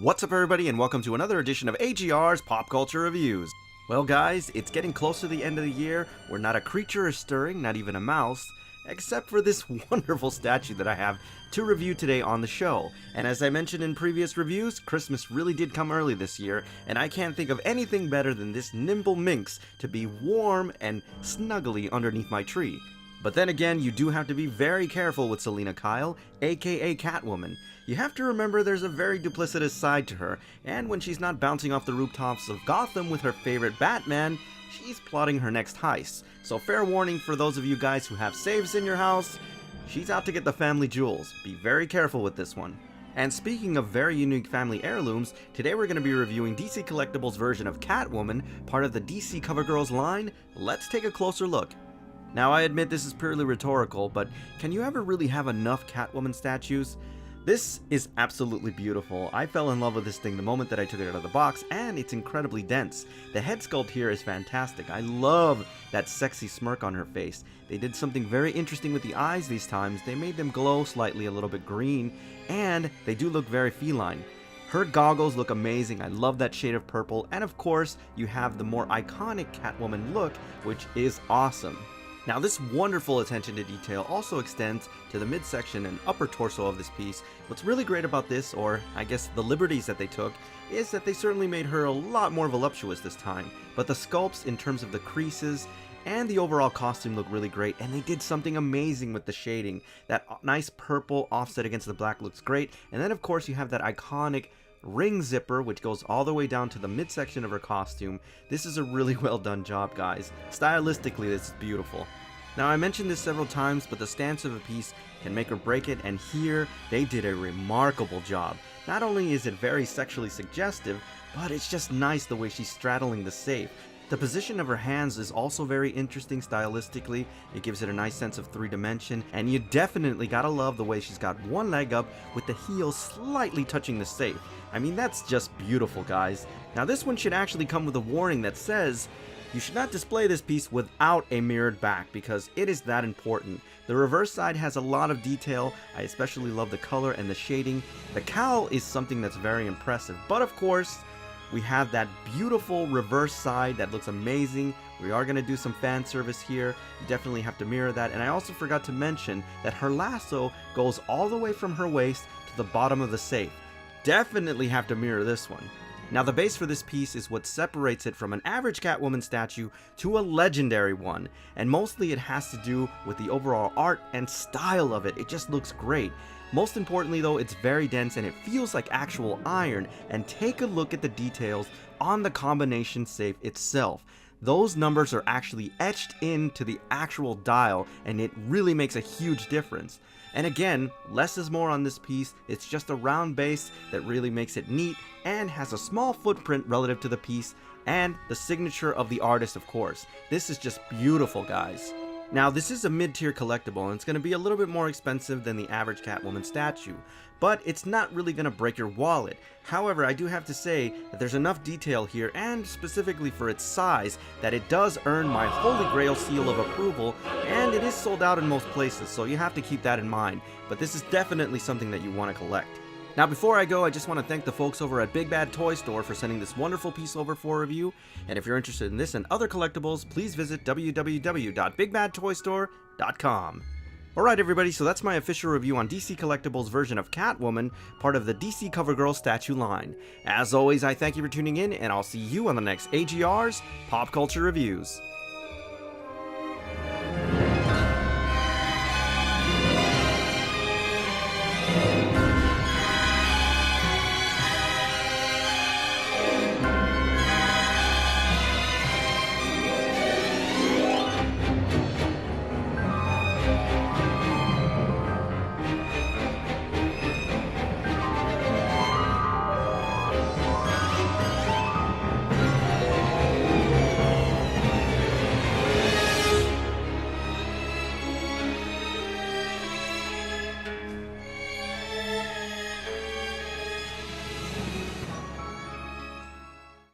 What's up everybody and welcome to another edition of AGR's Pop Culture Reviews. Well guys, it's getting close to the end of the year where not a creature is stirring, not even a mouse, except for this wonderful statue that I have to review today on the show. And as I mentioned in previous reviews, Christmas really did come early this year, and I can't think of anything better than this nimble minx to be warm and snuggly underneath my tree. But then again, you do have to be very careful with Selina Kyle, aka Catwoman. You have to remember there's a very duplicitous side to her, and when she's not bouncing off the rooftops of Gotham with her favorite Batman, she's plotting her next heist. So fair warning for those of you guys who have safes in your house, she's out to get the family jewels. Be very careful with this one. And speaking of very unique family heirlooms, today we're going to be reviewing DC Collectibles' version of Catwoman, part of the DC CoverGirls line. Let's take a closer look. Now I admit this is purely rhetorical, but can you ever really have enough Catwoman statues? This is absolutely beautiful. I fell in love with this thing the moment that I took it out of the box, and it's incredibly dense. The head sculpt here is fantastic. I love that sexy smirk on her face. They did something very interesting with the eyes these times. They made them glow slightly a little bit green, and they do look very feline. Her goggles look amazing. I love that shade of purple, and of course, you have the more iconic Catwoman look, which is awesome. Now this wonderful attention to detail also extends to the midsection and upper torso of this piece. What's really great about this, or I guess the liberties that they took, is that they certainly made her a lot more voluptuous this time. But the sculpts in terms of the creases and the overall costume look really great, and they did something amazing with the shading. That nice purple offset against the black looks great, and then of course you have that iconic ring zipper which goes all the way down to the midsection of her costume. This is a really well done job, guys. Stylistically, this is beautiful. Now I mentioned this several times, but the stance of a piece can make or break it, and here they did a remarkable job. Not only is it very sexually suggestive, but it's just nice the way she's straddling the safe. The position of her hands is also very interesting stylistically. It gives it a nice sense of three-dimension, and you definitely gotta love the way she's got one leg up with the heel slightly touching the safe. I mean, that's just beautiful, guys. Now this one should actually come with a warning that says you should not display this piece without a mirrored back, because it is that important. The reverse side has a lot of detail. I especially love the color and the shading. The cowl is something that's very impressive, but of course we have that beautiful reverse side that looks amazing. We are going to do some fan service here. You definitely have to mirror that. And I also forgot to mention that her lasso goes all the way from her waist to the bottom of the safe. Definitely have to mirror this one. Now the base for this piece is what separates it from an average Catwoman statue to a legendary one, and mostly it has to do with the overall art and style of it. It just looks great. Most importantly though, it's very dense and it feels like actual iron, and take a look at the details on the combination safe itself. Those numbers are actually etched into the actual dial, and it really makes a huge difference. And again, less is more on this piece. It's just a round base that really makes it neat and has a small footprint relative to the piece and the signature of the artist, of course. This is just beautiful, guys. Now this is a mid-tier collectible, and it's going to be a little bit more expensive than the average Catwoman statue, but it's not really going to break your wallet. However, I do have to say that there's enough detail here, and specifically for its size, that it does earn my holy grail seal of approval, and it is sold out in most places, so you have to keep that in mind. But this is definitely something that you want to collect. Now before I go, I just want to thank the folks over at Big Bad Toy Store for sending this wonderful piece over for review, and if you're interested in this and other collectibles, please visit www.bigbadtoystore.com. Alright everybody, so that's my official review on DC Collectibles' version of Catwoman, part of the DC CoverGirl statue line. As always, I thank you for tuning in, and I'll see you on the next AGR's Pop Culture Reviews.